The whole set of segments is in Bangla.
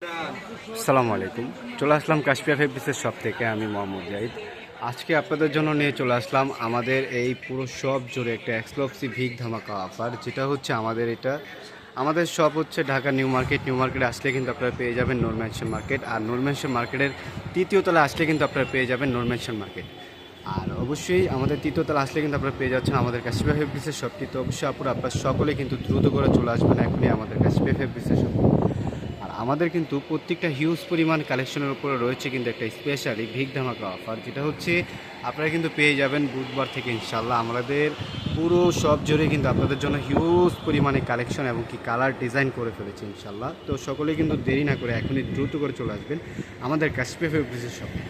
আসসালামু আলাইকুম। চলে আসলাম কাশপিয়া ফেব্রিক্সের শপ থেকে। আমি মোহাম্মদ জাহিদ। আজকে আপনাদের জন্য নিয়ে চলে আসলাম আমাদের এই পুরো শপ জুড়ে একটা এক্সক্লুসিভ ভিগ ধামাকা অফার, যেটা হচ্ছে আমাদের শপ হচ্ছে ঢাকা নিউ মার্কেট। নিউ মার্কেটে আসলে কিন্তু আপনারা পেয়ে যাবেন নূর ম্যানশন মার্কেট, আর নূর ম্যানশন মার্কেটের তৃতীয় তলায় আসলে কিন্তু আপনারা পেয়ে যাবেন নূর ম্যানশন মার্কেট। আর অবশ্যই আমাদের তৃতীয় তলা আসলে কিন্তু আপনারা পেয়ে যাচ্ছেন আমাদের কাশপিয়া ফেব্রিক্সের শপটি। তো অবশ্যই আপনারা সকলে কিন্তু দ্রুত করে চলে আসবেন এখনই আমাদের কাশপিয়া ফেব্রিক্সের শপ। আর আমাদের কিন্তু প্রত্যেকটা হিউজ পরিমাণ কালেকশনের উপরে রয়েছে কিন্তু একটা স্পেশালি ভিগ ধামাকা অফার, যেটা হচ্ছে আপনারা কিন্তু পেয়ে যাবেন বুধবার থেকে ইনশাল্লাহ। আমাদের পুরো সব জুড়ে কিন্তু আপনাদের জন্য হিউজ পরিমাণে কালেকশন এবং কি কালার ডিজাইন করে ফেলেছে ইনশাল্লাহ। তো সকলেই কিন্তু দেরি না করে এখনই দ্রুত করে চলে আসবেন আমাদের কাশপিয়া ফেব্রিক্সের শপে।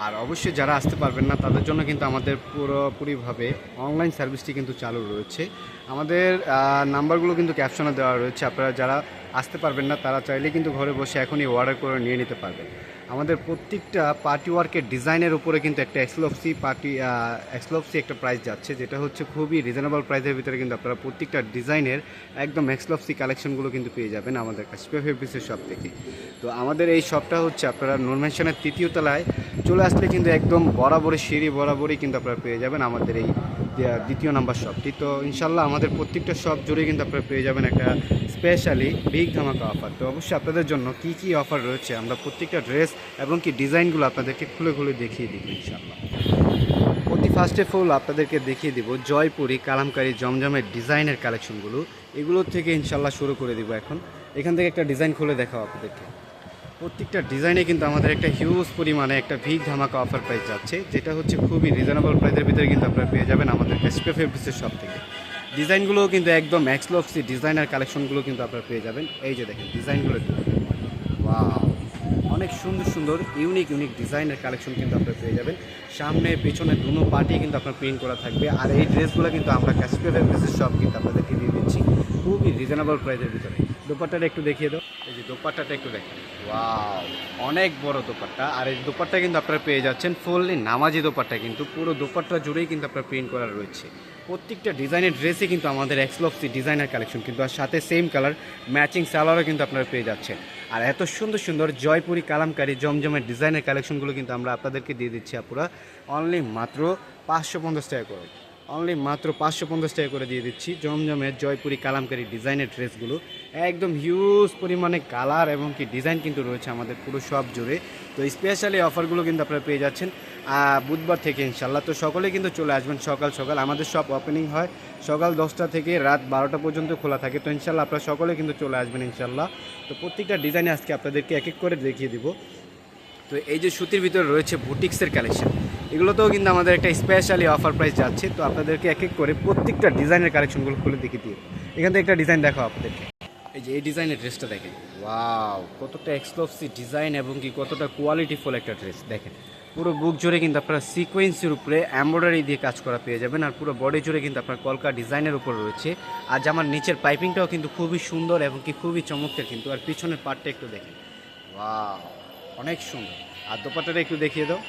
আর অবশ্যই যারা আসতে পারবেন না তাদের জন্য কিন্তু আমাদের পুরোপুরিভাবে অনলাইন সার্ভিসটি কিন্তু চালু রয়েছে। আমাদের নাম্বারগুলো কিন্তু ক্যাপশনে দেওয়া রয়েছে। আপনারা যারা আসতে পারবেন না তারা চাইলে কিন্তু ঘরে বসে এখনই অর্ডার করে নিয়ে নিতে পারবেন। আমাদের প্রত্যেকটা পার্টি ওয়ার্কের ডিজাইনের উপরে কিন্তু একটা এক্সক্লুসিভ একটা প্রাইস যাচ্ছে, যেটা হচ্ছে খুবই রিজনেবল প্রাইসের ভিতরে কিন্তু আপনারা প্রত্যেকটা ডিজাইনের একদম এক্সক্লুসিভ কালেকশনগুলো কিন্তু পেয়ে যাবেন আমাদের কাশপিয়া ফেব্রিক্সের শপ থেকে। তো আমাদের এই শপটা হচ্ছে আপনারা নূর ম্যানশনের তৃতীয় তলায় চলে আসলে কিন্তু একদম বরাবরই সিঁড়ি বরাবরই কিন্তু আপনারা পেয়ে যাবেন আমাদের এই দ্বিতীয় নাম্বার শপটি। তো ইনশাল্লাহ আমাদের প্রত্যেকটা শপ জুড়ে কিন্তু আপনারা পেয়ে যাবেন একটা স্পেশালি বিগ ধামাকা অফার। তো অবশ্যই আপনাদের জন্য কি কি অফার রয়েছে আমরা প্রত্যেকটা ড্রেস এবং কি ডিজাইনগুলো আপনাদেরকে খুলে খুলে দেখিয়ে দিব ইনশাল্লাহ। অতি ফার্স্টে ফুল আপনাদেরকে দেখিয়ে দিব জয়পুরি কালামকারী জমজমের ডিজাইনের কালেকশনগুলো। এগুলোর থেকে ইনশাল্লাহ শুরু করে দিব। এখান থেকে একটা ডিজাইন খুলে দেখাও আপনাদেরকে। প্রত্যেকটা ডিজাইনে কিন্তু আমাদের একটা হিউজ পরিমাণে একটা ভিগ ধামাকা অফার প্রাইস যাচ্ছে, যেটা হচ্ছে খুবই রিজনেবল প্রাইসের ভিতরে কিন্তু আপনারা পেয়ে যাবেন আমাদের কাশপিয়া ফেব্রিক্সের শপ থেকে। ডিজাইনগুলোও কিন্তু একদম এক্সক্লুসিভ ডিজাইনার কালেকশনগুলো কিন্তু আপনারা পেয়ে যাবেন। এই যে দেখেন ডিজাইনগুলো, ওয়াও, অনেক সুন্দর সুন্দর ইউনিক ডিজাইনের কালেকশন কিন্তু আপনারা পেয়ে যাবেন। সামনে পেছনে দুনো পার্টি কিন্তু আপনার প্রিন্ট করা থাকবে। আর এই ড্রেসগুলো কিন্তু আমরা কাশপিয়া ফেব্রিক্সের শপ কিন্তু আপনাদেরকে দিয়ে দিচ্ছি খুবই রিজনেবল প্রাইসের ভিতরে। দোপাট্টাটা একটু দেখিয়ে দাও। এই যে দোপাট্টাটা একটু দেখেন, ওয়াও, অনেক বড় দোপাট্টা। আর এই দোপাট্টা কিন্তু আপনারা পেয়ে যাচ্ছেন ফুললি নামাজি দোপাট্টা, কিন্তু পুরো দোপাট্টা জুড়েই কিন্তু আপনার প্রিন্ট করা রয়েছে। প্রত্যেকটা ডিজাইনের ড্রেসে কিন্তু আমাদের এক্সক্লুসিভ ডিজাইনার কালেকশন কিন্তু, আর সাথে সেম কালার ম্যাচিং সালোয়ারও কিন্তু আপনারা পেয়ে যাচ্ছেন। আর এত সুন্দর সুন্দর জয়পুরি কালামকারী জমজমের ডিজাইনের কালেকশনগুলো কিন্তু আমরা আপনাদেরকে দিয়ে দিচ্ছি আপুরা অনলি মাত্র 550 টাকা করে। অনলি মাত্র 550 টাকা করে দিয়ে দিচ্ছি জমজমের জয়পুরি কালামকারী ডিজাইনের ড্রেসগুলো। একদম হিউজ পরিমাণে কালার এবং কি ডিজাইন কিন্তু রয়েছে আমাদের পুরো শপ জুড়ে। তো স্পেশালি অফারগুলো কিন্তু আপনারা পেয়ে যাচ্ছেন বুধবার থেকে ইনশাল্লাহ। তো সকলে কিন্তু চলে আসবেন সকাল সকাল। আমাদের শপ ওপেনিং হয় সকাল 10টা থেকে রাত 12টা পর্যন্ত খোলা থাকে। তো ইনশাল্লাহ আপনারা সকলে কিন্তু চলে আসবেন ইনশাল্লাহ। তো প্রত্যেকটা ডিজাইনে আজকে আপনাদেরকে এক এক করে দেখিয়ে দিব। তো এই যে সুতির ভিতরে রয়েছে বুটিক্সের কালেকশন, এগুলোতেও কিন্তু আমাদের একটা স্পেশালি অফার প্রাইস যাচ্ছে। তো আপনাদেরকে এক এক করে প্রত্যেকটা ডিজাইনের কালেকশনগুলো খুলে দেখিয়ে দিই। এখান থেকে একটা ডিজাইন দেখাও আপনাদেরকে। এই যে এই ডিজাইনের ড্রেসটা দেখেন, ওয়াও, কতটা এক্সক্লুসিভ ডিজাইন এবং কি কতটা কোয়ালিটিফুল একটা ড্রেস। দেখেন পুরো বুক জুড়ে কিন্তু আপনারা সিকোয়েন্সের উপরে এমব্রয়ডারি দিয়ে কাজ করা পেয়ে যাবেন। আর পুরো বডি জুড়ে কিন্তু আপনার কলকা ডিজাইনের উপর রয়েছে। আর জামার নিচের পাইপিংটাও কিন্তু খুবই সুন্দর এবং কি খুবই চমৎকার কিন্তু। আর পিছনের পার্টটা একটু দেখেন, ওয়াও, অনেক সুন্দর। আর দোপাট্টাটা একটু দেখিয়ে দাও।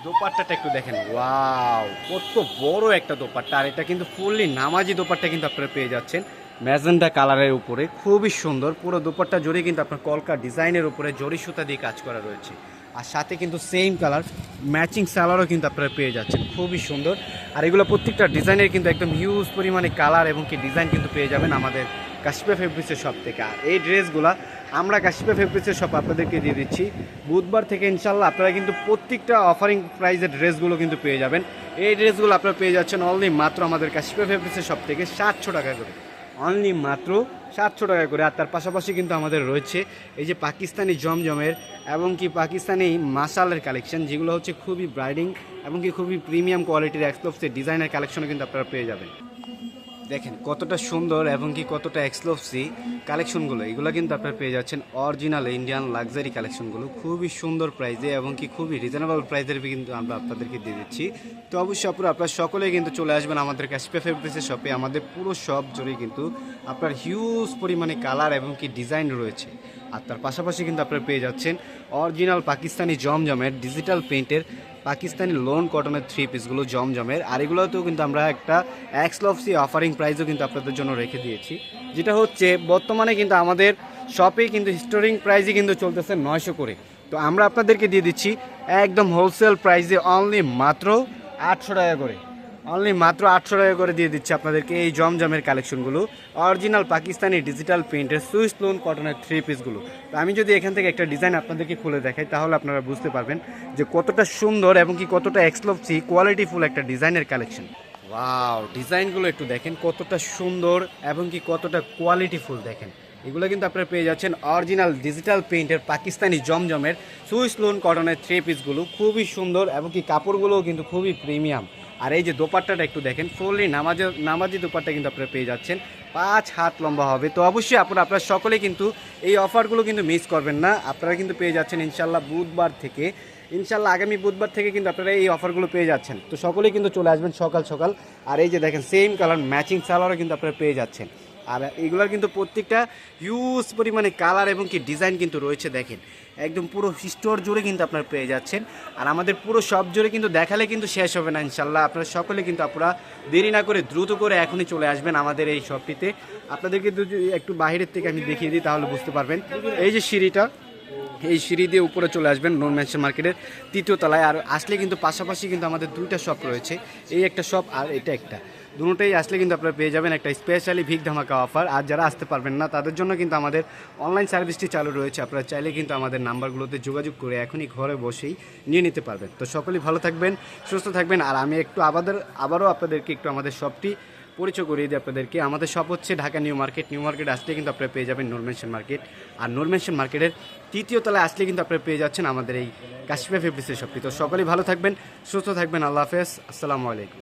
দোপাট্টাটা একটু দেখেন, ওয়াও, কত বড় একটা দোপাট্টা। আর এটা কিন্তু ফুললি নামাজি দোপাট্টা কিন্তু আপনারা পেয়ে যাচ্ছেন ম্যাজেন্ডা কালারের উপরে, খুবই সুন্দর। পুরো দোপাট্টা জড়ি কিন্তু আপনার কলকা ডিজাইনের উপরে জড়ি সুতা দিয়ে কাজ করা রয়েছে। আর সাথে কিন্তু সেম কালার ম্যাচিং সালোয়ারও কিন্তু আপনারা পেয়ে যাচ্ছেন, খুবই সুন্দর। আর এগুলো প্রত্যেকটা ডিজাইনের কিন্তু একদম হিউজ পরিমাণে কালার এবং কি ডিজাইন কিন্তু পেয়ে যাবেন আমাদের কাশপিয়া ফেব্রিক্সের শপ থেকে। আর এই ড্রেসগুলো আমরা কাশপিয়া ফেব্রিক্সের শপ আপনাদেরকে দিয়ে দিচ্ছি বুধবার থেকে ইনশাল্লাহ। আপনারা কিন্তু প্রত্যেকটা অফারিং প্রাইসের ড্রেসগুলো কিন্তু পেয়ে যাবেন। এই ড্রেসগুলো আপনারা পেয়ে যাচ্ছেন অনলি মাত্র আমাদের কাশপিয়া ফেব্রিক্সের শপ থেকে 700 টাকা করে, অনলি মাত্র 700 টাকা করে। আর তার পাশাপাশি কিন্তু আমাদের রয়েছে এই যে পাকিস্তানি জমজমের এবং কি পাকিস্তানি মাসালের কালেকশন, যেগুলো হচ্ছে খুবই ব্রাইডিং এবং কি খুবই প্রিমিয়াম কোয়ালিটির এক্সক্লুসিভ ডিজাইনের কালেকশনও কিন্তু আপনারা পেয়ে যাবেন। দেখেন কতটা সুন্দর এবং কি কতটা এক্সক্লুসিভ কালেকশনগুলো। এগুলো কিন্তু আপনারা পেয়ে যাচ্ছেন অরিজিনাল ইন্ডিয়ান লাক্সারি কালেকশনগুলো খুবই সুন্দর প্রাইসে এবং কি খুবই রিজনেবল প্রাইসের কিন্তু আমরা আপনাদেরকে দিয়ে দিচ্ছি। তো অবশ্যই আপনারা সকলেই কিন্তু চলে আসবেন আমাদের কাশপিয়া ফেব্রিক্সের শপে। আমাদের পুরো শপ জুড়ে কিন্তু আপনার হিউজ পরিমাণে কালার এবং কি ডিজাইন রয়েছে। আর তার পাশাপাশি কিন্তু আপনারা পেয়ে যাচ্ছেন অরিজিনাল পাকিস্তানি জমজমের ডিজিটাল প্রিন্টের পাকিস্তানি লোন কটনের 3 পিসগুলো জমজমের। আর এগুলোতেও কিন্তু আমরা একটা এক্সক্লুসিভ অফারিং প্রাইসও কিন্তু আপনাদের জন্য রেখে দিয়েছি, যেটা হচ্ছে বর্তমানে কিন্তু আমাদের শপে কিন্তু স্টোরিং প্রাইসই কিন্তু চলতেছে 900 করে। তো আমরা আপনাদেরকে দিয়ে দিচ্ছি একদম হোলসেল প্রাইসে অনলি মাত্র 800 টাকা করে। অনলি মাত্র 800 টাকা করে দিয়ে দিচ্ছি আপনাদেরকে এই জমজমের কালেকশনগুলো, অরিজিনাল পাকিস্তানি ডিজিটাল প্রিন্টের সুইস লোন কটনের 3 পিসগুলো। তো আমি যদি এখান থেকে একটা ডিজাইন আপনাদেরকে খুলে দেখাই তাহলে আপনারা বুঝতে পারবেন যে কতটা সুন্দর এবং কি কতটা এক্সক্লুসিভ কোয়ালিটিফুল একটা ডিজাইনের কালেকশন। ওয়াও, ডিজাইনগুলো একটু দেখেন কতটা সুন্দর এবং কি কতটা কোয়ালিটিফুল দেখেন। এগুলো কিন্তু আপনারা পেয়ে যাচ্ছেন অরিজিনাল ডিজিটাল প্রিন্টের পাকিস্তানি জমজমের সুইস লোন কটনের 3 পিসগুলো, খুবই সুন্দর এবং কি কাপড়গুলোও কিন্তু খুবই প্রিমিয়াম। আর এই যে দোপাট্টাটা একটু দেখেন, ফুললি নামাজি দোপাট্টা কিন্তু আপনারা পেয়ে যাচ্ছেন, 5 হাত লম্বা হবে। তো অবশ্যই আপনারা সকলেই কিন্তু এই অফারগুলো কিন্তু মিস করবেন না। আপনারা কিন্তু পেয়ে যাচ্ছেন ইনশাল্লাহ বুধবার থেকে, ইনশাল্লাহ আগামী বুধবার থেকে কিন্তু আপনারা এই অফারগুলো পেয়ে যাচ্ছেন। তো সকলেই কিন্তু চলে আসবেন সকাল সকাল। আর এই যে দেখেন সেম কালার ম্যাচিং সালোয়ারও কিন্তু আপনারা পেয়ে যাচ্ছেন। আর এগুলোর কিন্তু প্রত্যেকটা হিউজ পরিমাণে কালার এবং কি ডিজাইন কিন্তু রয়েছে দেখেন, একদম পুরো স্টোর জুড়ে কিন্তু আপনারা পেয়ে যাচ্ছেন। আর আমাদের পুরো সব জুড়ে কিন্তু দেখালে কিন্তু শেষ হবে না ইনশাল্লাহ। আপনারা সকলে কিন্তু আপনারা দেরি না করে দ্রুত করে এখনই চলে আসবেন আমাদের এই শপটিতে। আপনাদেরকে যদি একটু বাইরের থেকে আমি দেখিয়ে দিই তাহলে বুঝতে পারবেন। এই যে সিঁড়িটা, এই সিঁড়ি দিয়ে উপরে চলে আসবেন নূর ম্যানশন মার্কেটের 3য় তলায়। আর আসলে কিন্তু পাশাপাশি কিন্তু আমাদের 2টা শপ রয়েছে, এই একটা শপ আর এটা একটা, দুটোই আসলে কিন্তু আপনারা পেয়ে যাবেন একটা স্পেশালি ভিগ ধামাকা অফার। আর যারা আসতে পারবেন না তাদের জন্য কিন্তু আমাদের অনলাইন সার্ভিসটি চালু রয়েছে, আপনারা চাইলে কিন্তু আমাদের নাম্বারগুলোতে যোগাযোগ করে এখনই ঘরে বসেই নিয়ে নিতে পারবেন। তো সকলেই ভালো থাকবেন, সুস্থ থাকবেন। আর আমি একটু আবারও আপনাদেরকে একটু আমাদের শপটি পরিচয় করিয়ে দিই আপনাদেরকে। আমাদের শপ হচ্ছে Dhaka new market. New market আসলে কিন্তু আপনারা পেয়ে যাবেন নূর ম্যানশন মার্কেট। আর নূর ম্যানশন মার্কেটের 3য় তলায় আসলে কিন্তু আপনারা পেয়ে যাচ্ছেন আমাদের এই কাশিফা ফেব্রিক্সের শপটি। তো সকলেই ভালো থাকবেন, সুস্থ থাকবেন। আল্লাহ হাফেজ, আসসালামু আলাইকুম।